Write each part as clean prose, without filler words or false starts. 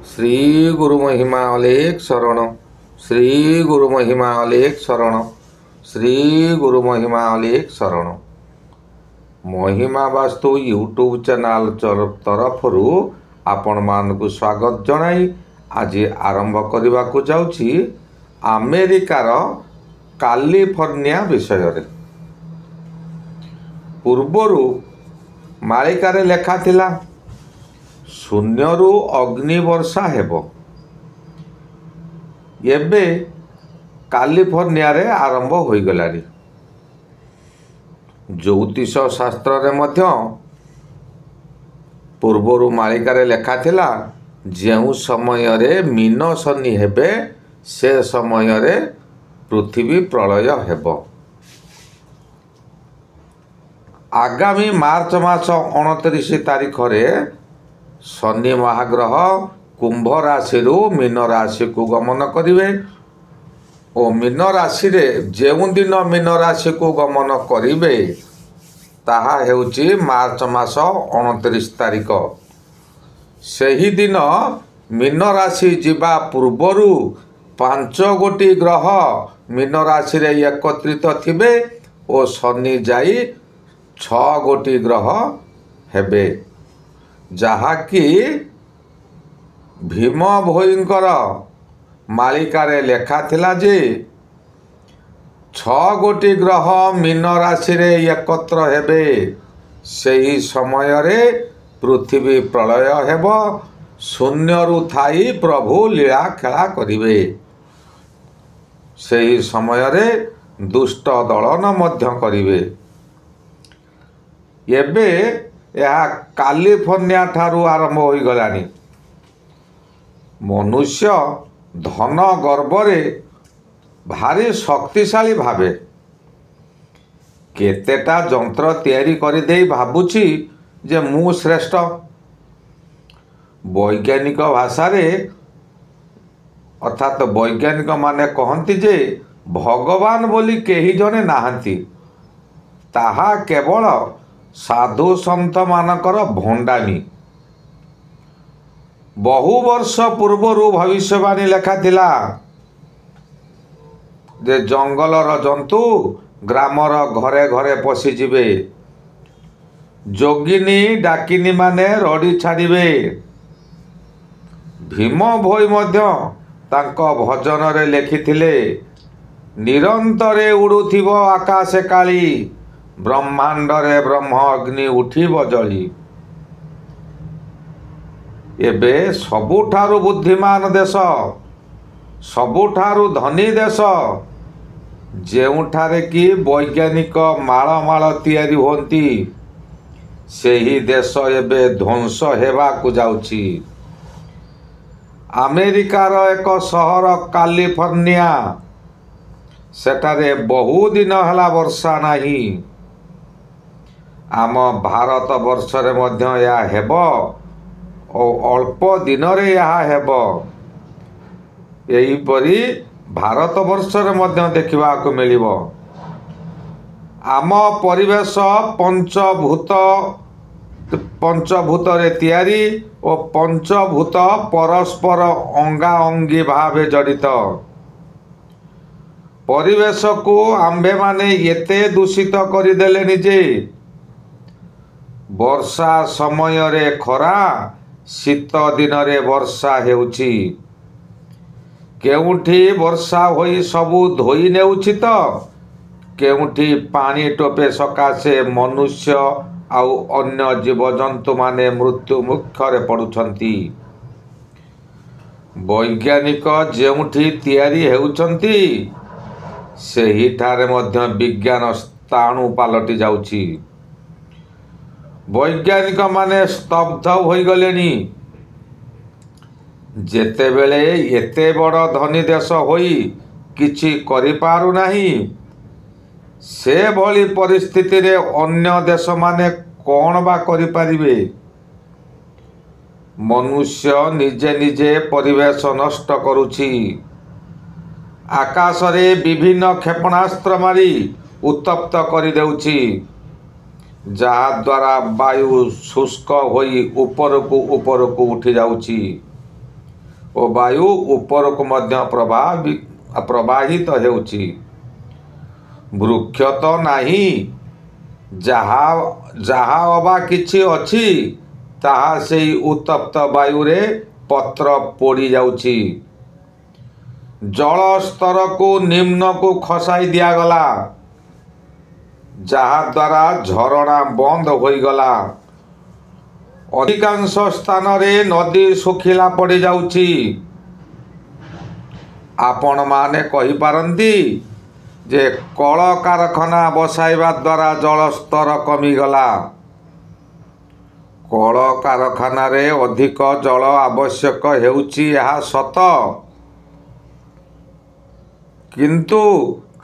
श्री गुरु महिमा अलेख शरण। श्री गुरु महिमा अलेख शरण। श्री गुरु महिमा अलेख शरण। महिमा वास्तु यूट्यूब चैनल तरफरु आपण मानकु स्वागत जनाई आज आरंभ करने को जाऊँगी अमेरिकार कैलिफोर्निया विषय रे। पूर्वरु मालिकारे लेखा थिला शून्यरु अग्नि वर्षा हेबो। एबे कैलिफोर्निया रे आरंभ होई गलारी। ज्योतिष शास्त्र रे मध्य पूर्वरु मालिकारे लेखा थिला जेउ समय रे मीन शनि हेबे से समय रे पृथ्वी प्रलय हेबो। आगामी मार्च मास 29 तारीख रे शनि महाग्रह कुंभ राशि मीन राशि को गमन करिवे और मीन राशि रे जेउ दिन मीन राशि को गमन करिवे ताहा हेउची मार्च मास 29 तारीख। सही दिन मीन राशि जीवा पूर्वरु 5 गोटी ग्रह मीन राशि रे एकत्रित थिबे और शनि जाई 6 गोटी ग्रह हेबे, जहा कि भीम भोईंकर मालिकारे लेखा थिला जे 6 गोटी ग्रह मीन राशि रे एकत्र हेबे। सही समय रे पृथ्वी प्रलय हेबो। शून्यरु थाई प्रभु लीला खेला करिवे। सही समय रे दुष्ट दलन मध्य करिवे। एबे यह कैलिफोर्निया ठारू आरंभ हो गलानी। मनुष्य धन गर्वरे भारी शक्तिशाली भावे केतेटा जंत्र तैयारी करि देई भाबुची जे मु श्रेष्ठ। वैज्ञानिक भाषा रे अर्थात वैज्ञानिक माने कहंती जे भगवान बोली केही जने नाहंती, ताहा केवल साधु सन्त मानकर भंडामी। बहु वर्ष पूर्वरु भविष्यवाणी लेखा थिला जे जंगलर जंतु ग्रामर घरे घरे पशि जिवे। जोगिनी डाकिनी माने रड़ी छाड़िबे। भीम भोई मध्य तांको भजन रे लेखिथिले निरंतरे उड़ुथिबो आकाशे काली ब्रह्मांड रे ब्रह्म अग्नि उठिब जली। एबे सबुठारु बुद्धिमान देश सबुठारु धनी देश जेउठारे कि वैज्ञानिक माळ माळ तैयारी होती सेही देश एबे ध्वंस हेबा को जाउची। अमेरिकार एक शहर कैलिफोर्निया सेठारे बहु दिन हला वर्षा नाही। आम भारत वर्ष रे मध्य या हेब और अल्प दिन रे या हेब। एही परी भारत वर्ष रे मध्य देखिबा को मिलिबो। आम परिवेश पंचभूत रे तैयारी और पंचभूत परस्पर अंगा अंगी भावे जड़ित। परिवेश को आंबे माने एते दूषित करिदेले निजे वर्षा समय रे खरा शीत दिन रे वर्षा हेउची। केउठी वर्षा होई सबु धोई नेउची तो केउठी पानी टोपे सकाशे मनुष्य आउ अन्य जीवजंतु माने मृत्यु मुखरे पड़ुछंती। वैज्ञानिक जेउठी तैयारी हेउछंती सेही ठारे मध्य विज्ञान स्थाणु पालटी जाउची। वैज्ञानिक माने स्तब्ध हो गलेनी। जेते बेले एते बड़ धनी देश होई किछि करि पारु नाही से भली परिस्थिति रे अन्य देश माने कोन बा करि पारिबे। मनुष्य निजे निजे परिवेश नष्ट करुछि। आकाश रे विभिन्न क्षेपणास्त्र मारी उत्तप्त करि देउछि, जहा द्वारा वायु शुष्क होई ऊपर को उठी जाउछि। ଓ ବାୟୁ ଉପରକୁ ମଧ୍ୟ ପ୍ରବାହିତ ହେଉଛି। ବୃକ୍ଷ ତ ନାହିଁ, ଯାହା ଅବା କିଛି ଅଛି ତାହା ସେଇ ଉତ୍ତପ୍ତ ବାୟୁରେ ପତ୍ର ପୋଡ଼ି ଯାଉଛି। ଜଳ ସ୍ତରକୁ ନିମ୍ନକୁ ଖସାଇ ଦିଆଗଲା, ଯାହାଦ୍ୱାରା ଝରଣା ବନ୍ଦ ହୋଇଗଲା। ଅଧିକାଂଶ ସ୍ଥାନରେ ନଦୀ ଶୁଖିଲା ପଡ଼ିଯାଉଛି। ଆପଣମାନେ କହିପାରନ୍ତି ଯେ କଳକାରଖାନା ବସାଇବା ଦ୍ୱାରା ଜଳସ୍ତର କମିଗଲା। କଳକାରଖାନାରେ ଅଧିକ ଜଳ ଆବଶ୍ୟକ ହେଉଛି, ଏହା ସତ। କିନ୍ତୁ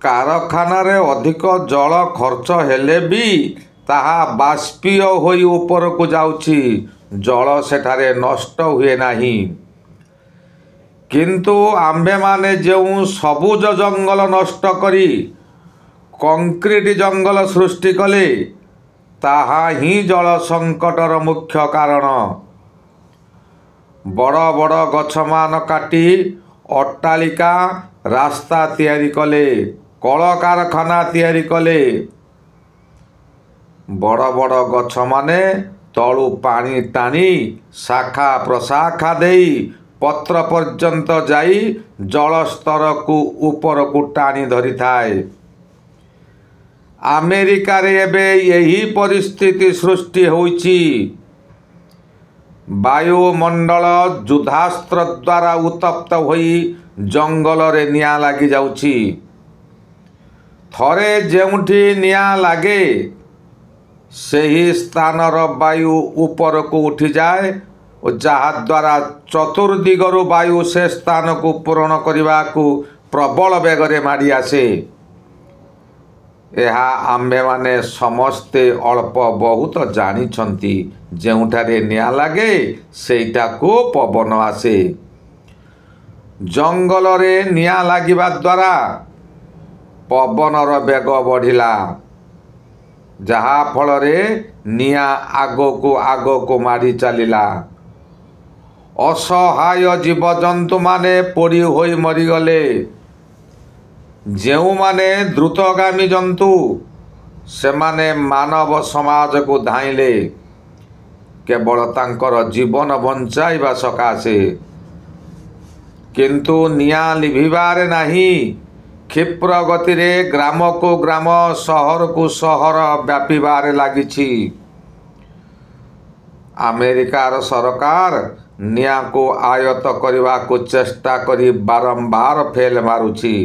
କାରଖାନାରେ ଅଧିକ ଜଳ ଖର୍ଚ୍ଚ ହେଲେ ବି ତାହା ବାଷ୍ପୀୟ ହୋଇ ଉପରକୁ ଯାଉଛି, ଜଳ ସେଠାରେ ନଷ୍ଟ ହୁଏ ନାହିଁ। କିନ୍ତୁ ଆମ୍ଭେମାନେ ଯେଉଁ ସବୁଜ ଜଙ୍ଗଲ ନଷ୍ଟ କରି କଂକ୍ରିଟ ଜଙ୍ଗଲ ସୃଷ୍ଟି କଲେ, ତାହା ହିଁ ଜଳ ସଙ୍କଟର ମୁଖ୍ୟ କାରଣ। ବଡ଼ ବଡ଼ ଗଛମାନ କାଟି ଅଟ୍ଟାଳିକା, ରାସ୍ତା ତିଆରି କଲେ, କଳକାରଖାନା ତିଆରି କଲେ। ବଡ଼ ବଡ଼ ଗଛମାନେ ତଳୁ ପାଣି ଟାଣି ଶାଖା ପ୍ରଶାଖା ଦେଇ ପତ୍ର ପର୍ଯ୍ୟନ୍ତ ଯାଇ ଜଳସ୍ତରକୁ ଉପରକୁ ଟାଣି ଧରିଥାଏ। ଆମେରିକାରେ ଏବେ ଏହି ପରିସ୍ଥିତି ସୃଷ୍ଟି ହୋଇଛି। ବାୟୁମଣ୍ଡଳ ଯୁଦ୍ଧାସ୍ତ୍ର ଦ୍ୱାରା ଉତ୍ତପ୍ତ ହୋଇ ଜଙ୍ଗଲରେ ନିଆଁ ଲାଗିଯାଉଛି। ଥରେ ଯେଉଁଠି ନିଆଁ ଲାଗେ, ସେହି ସ୍ଥାନର ବାୟୁ ଉପରକୁ ଉଠିଯାଏ ଓ ଯାହାଦ୍ୱାରା ଚତୁର୍ଦିଗରୁ ବାୟୁ ସେ ସ୍ଥାନକୁ ପୂରଣ କରିବାକୁ ପ୍ରବଳ ବେଗରେ ମାଡ଼ି ଆସେ। ଏହା ଆମ୍ଭେମାନେ ସମସ୍ତେ ଅଳ୍ପ ବହୁତ ଜାଣିଛନ୍ତି। ଯେଉଁଠାରେ ନିଆଁ ଲାଗେ, ସେଇଟାକୁ ପବନ ଆସେ। ଜଙ୍ଗଲରେ ନିଆଁ ଲାଗିବା ଦ୍ୱାରା ପବନର ବେଗ ବଢ଼ିଲା, ଯାହାଫଳରେ ନିଆଁ ଆଗକୁ ଆଗକୁ ମାଡ଼ି ଚାଲିଲା। ଅସହାୟ ଜୀବଜନ୍ତୁମାନେ ପୋଡ଼ି ହୋଇ ମରିଗଲେ। ଯେଉଁମାନେ ଦ୍ରୁତଗାମୀ ଜନ୍ତୁ, ସେମାନେ ମାନବ ସମାଜକୁ ଧାଇଁଲେ କେବଳ ତାଙ୍କର ଜୀବନ ବଞ୍ଚାଇବା ସକାଶେ। କିନ୍ତୁ ନିଆଁ ଲିଭିବାରେ ନାହିଁ। କ୍ଷିପ୍ର ଗତିରେ ଗ୍ରାମକୁ ଗ୍ରାମ, ସହରକୁ ସହର ବ୍ୟାପିବାରେ ଲାଗିଛି। ଆମେରିକାର ସରକାର ନିଆଁକୁ ଆୟତ୍ତ କରିବାକୁ ଚେଷ୍ଟା କରି ବାରମ୍ବାର ଫେଲ୍ ମାରୁଛି।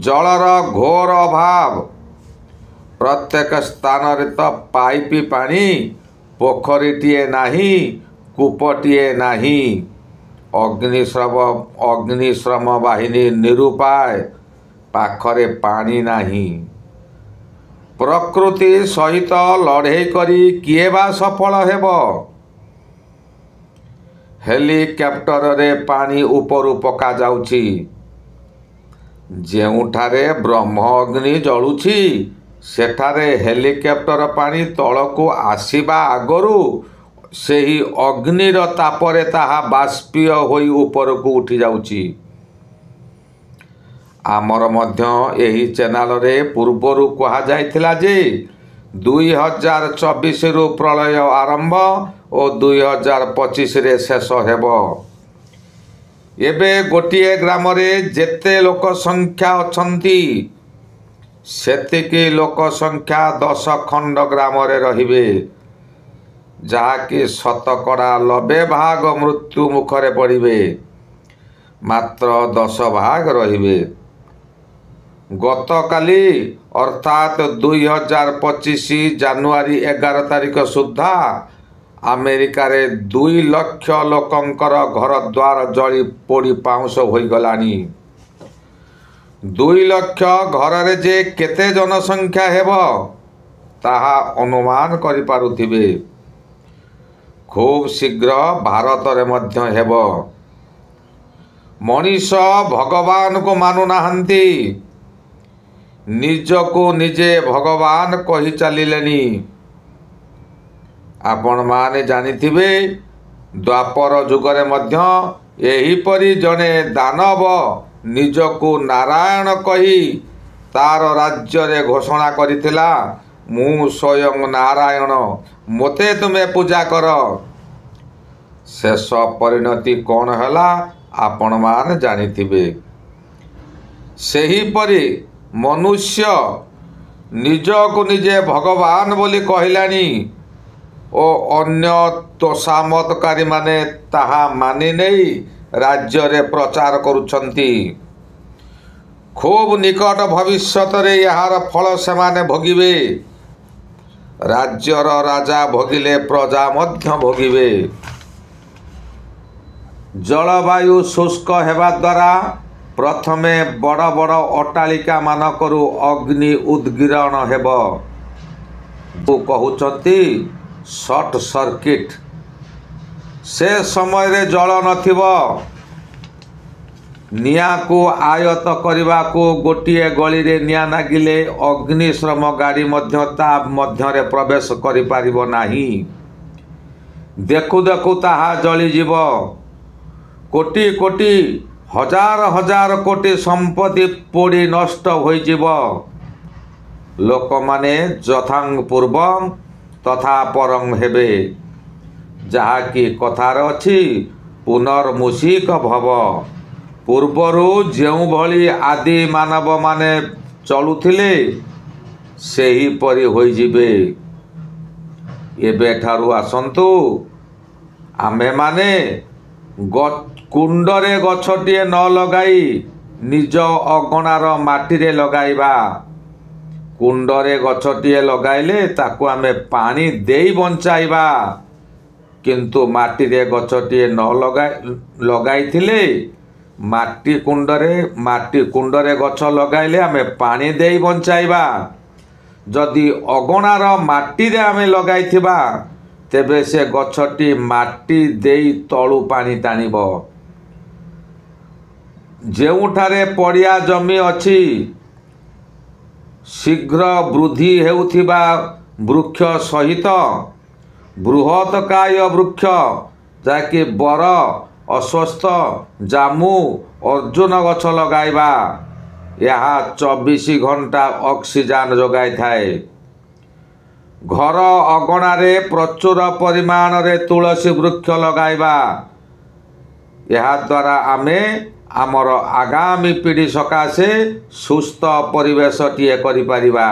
ଜଳର ଘୋର ଅଭାବ। ପ୍ରତ୍ୟେକ ସ୍ଥାନରେ ତ ପାଇପ ପାଣି, ପୋଖରୀଟିଏ ନାହିଁ, କୂପଟିଏ ନାହିଁ। ଅଗ୍ନିଶ୍ରମ ବାହିନୀ ନିରୁପାୟ, ପାଖରେ ପାଣି ନାହିଁ। ପ୍ରକୃତି ସହିତ ଲଢ଼େଇ କରି କିଏ ବା ସଫଳ ହେବ? ହେଲିକପ୍ଟରରେ ପାଣି ଉପରୁ ପକାଯାଉଛି। ଯେଉଁଠାରେ ବ୍ରହ୍ମ ଅଗ୍ନି ଜଳୁଛି, ସେଠାରେ ହେଲିକପ୍ଟର ପାଣି ତଳକୁ ଆସିବା ଆଗରୁ ସେହି ଅଗ୍ନିର ତାପରେ ତାହା ବାଷ୍ପୀୟ ହୋଇ ଉପରକୁ ଉଠିଯାଉଛି। ଆମର ମଧ୍ୟ ଏହି ଚ୍ୟାନେଲରେ ପୂର୍ବରୁ କୁହାଯାଇଥିଲା ଯେ 2024ରୁ ପ୍ରଳୟ ଆରମ୍ଭ ଓ 2025ରେ ଶେଷ ହେବ। ଏବେ ଗୋଟିଏ ଗ୍ରାମରେ ଯେତେ ଲୋକ ସଂଖ୍ୟା ଅଛନ୍ତି, ସେତିକି ଲୋକ ସଂଖ୍ୟା 10 ଖଣ୍ଡ ଗ୍ରାମରେ ରହିବେ, ଯାହାକି ଶତକଡ଼ା 90% ମୃତ୍ୟୁ ମୁଖରେ ପଡ଼ିବେ, ମାତ୍ର 10% ରହିବେ। ଗତକାଲି ଅର୍ଥାତ୍ 2025 ଜାନୁଆରୀ 11 ତାରିଖ ସୁଦ୍ଧା ଆମେରିକାରେ 2 ଲକ୍ଷ ଲୋକଙ୍କର ଘରଦ୍ୱାର ଜଳି ପୋଡ଼ି ପାଉଁଶ ହୋଇଗଲାଣି। 2 ଲକ୍ଷ ଘରରେ ଯେ କେତେ ଜନସଂଖ୍ୟା ହେବ, ତାହା ଅନୁମାନ କରିପାରୁଥିବେ। ଖୁବ୍ ଶୀଘ୍ର ଭାରତରେ ମଧ୍ୟ ହେବ। ମଣିଷ ଭଗବାନଙ୍କୁ ମାନୁନାହାନ୍ତି, ନିଜକୁ ନିଜେ ଭଗବାନ କହି ଚାଲିଲେଣି। ଆପଣମାନେ ଜାଣିଥିବେ, ଦ୍ୱାପର ଯୁଗରେ ମଧ୍ୟ ଏହିପରି ଜଣେ ଦାନବ ନିଜକୁ ନାରାୟଣ କହି ତାର ରାଜ୍ୟରେ ଘୋଷଣା କରିଥିଲା, ମୁଁ ସ୍ୱୟଂ ନାରାୟଣ, ମୋତେ ତୁମେ ପୂଜା କର। ଶେଷ ପରିଣତି କ'ଣ ହେଲା ଆପଣମାନେ ଜାଣିଥିବେ। ସେହିପରି ମନୁଷ୍ୟ ନିଜକୁ ନିଜେ ଭଗବାନ ବୋଲି କହିଲାଣି ଓ ଅନ୍ୟ ତୋଷାମତକାରୀମାନେ ତାହା ମାନି ନେଇ ରାଜ୍ୟରେ ପ୍ରଚାର କରୁଛନ୍ତି। ଖୁବ୍ ନିକଟ ଭବିଷ୍ୟତରେ ଏହାର ଫଳ ସେମାନେ ଭୋଗିବେ। ରାଜ୍ୟର ରାଜା ଭୋଗିଲେ ପ୍ରଜା ମଧ୍ୟ ଭୋଗିବେ। ଜଳବାୟୁ ଶୁଷ୍କ ହେବା ଦ୍ୱାରା ପ୍ରଥମେ ବଡ଼ ବଡ଼ ଅଟ୍ଟାଳିକାମାନଙ୍କରୁ ଅଗ୍ନି ଉଦ୍ଗୀରଣ ହେବ। କହୁଛନ୍ତି ସର୍ଟ ସର୍କିଟ୍। ସେ ସମୟରେ ଜଳ ନଥିବ। ନିଆଁକୁ ଆୟତ୍ତ କରିବାକୁ ଗୋଟିଏ ଗଳିରେ ନିଆଁ ଲାଗିଲେ ଅଗ୍ନିଶ୍ରମ ଗାଡ଼ି ମଧ୍ୟ ତା ମଧ୍ୟରେ ପ୍ରବେଶ କରିପାରିବ ନାହିଁ। ଦେଖୁ ଦେଖୁ ତାହା ଜଳିଯିବ। କୋଟି କୋଟି ହଜାର ହଜାର କୋଟି ସମ୍ପତ୍ତି ପୋଡ଼ି ନଷ୍ଟ ହୋଇଯିବ। ଲୋକମାନେ ଯଥାଂ ପୂର୍ବଂ ତଥା ପରଂ ହେବେ। ଯାହାକି କଥାରେ ଅଛି, ପୁନର୍ମୂଷିକ ଭବ। ପୂର୍ବରୁ ଯେଉଁଭଳି ଆଦି ମାନବମାନେ ଚଳୁଥିଲେ ସେହିପରି ହୋଇଯିବେ। ଏବେଠାରୁ ଆସନ୍ତୁ ଆମେମାନେ କୁଣ୍ଡରେ ଗଛଟିଏ ନ ଲଗାଇ ନିଜ ଅଗଣାର ମାଟିରେ ଲଗାଇବା। କୁଣ୍ଡରେ ଗଛଟିଏ ଲଗାଇଲେ ତାକୁ ଆମେ ପାଣି ଦେଇ ବଞ୍ଚାଇବା, କିନ୍ତୁ ମାଟିରେ ଗଛଟିଏ ନ ଲଗାଇଥିଲେ ମାଟି କୁଣ୍ଡରେ ଗଛ ଲଗାଇଲେ ଆମେ ପାଣି ଦେଇ ବଞ୍ଚାଇବା। ଯଦି ଅଗଣାର ମାଟିରେ ଆମେ ଲଗାଇଥିବା ତେବେ ସେ ଗଛଟି ମାଟି ଦେଇ ତଳୁ ପାଣି ଟାଣିବ। ଯେଉଁଠାରେ ପଡ଼ିଆ ଜମି ଅଛି, ଶୀଘ୍ର ବୃଦ୍ଧି ହେଉଥିବା ବୃକ୍ଷ ସହିତ ବୃହତକାୟ ବୃକ୍ଷ, ଯାହାକି ବର, ଅଶ୍ୱତ୍ଥ, ଜାମୁ, ଅର୍ଜୁନ ଗଛ ଲଗାଇବା। ଏହା 24 ଘଣ୍ଟା ଅକ୍ସିଜେନ୍ ଯୋଗାଇଥାଏ। ଘର ଅଗଣାରେ ପ୍ରଚୁର ପରିମାଣରେ ତୁଳସୀ ବୃକ୍ଷ ଲଗାଇବା। ଏହାଦ୍ୱାରା ଆମେ ଆମର ଆଗାମୀ ପିଢ଼ି ସକାଶେ ସୁସ୍ଥ ପରିବେଶଟିଏ କରିପାରିବା।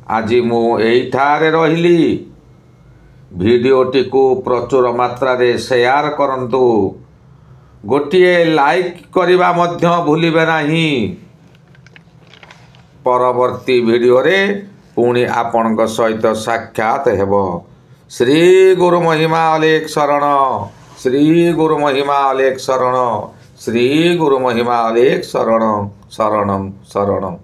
ଆଜି ମୁଁ ଏଇଠାରେ ରହିଲି। ଭିଡ଼ିଓଟିକୁ ପ୍ରଚୁର ମାତ୍ରାରେ ସେୟାର କରନ୍ତୁ। ଗୋଟିଏ ଲାଇକ୍ କରିବା ମଧ୍ୟ ଭୁଲିବେ ନାହିଁ। ପରବର୍ତ୍ତୀ ଭିଡ଼ିଓରେ ପୁଣି ଆପଣଙ୍କ ସହିତ ସାକ୍ଷାତ ହେବ। ଶ୍ରୀ ଗୁରୁ ମହିମା ଅଲେଖ ଶରଣ। ଶ୍ରୀ ଗୁରୁ ମହିମା ଅଲେଖ ଶରଣ। ଶ୍ରୀ ଗୁରୁ ମହିମା ଅଲେଖ ଶରଣ। ଶରଣଂ ଶରଣଂ।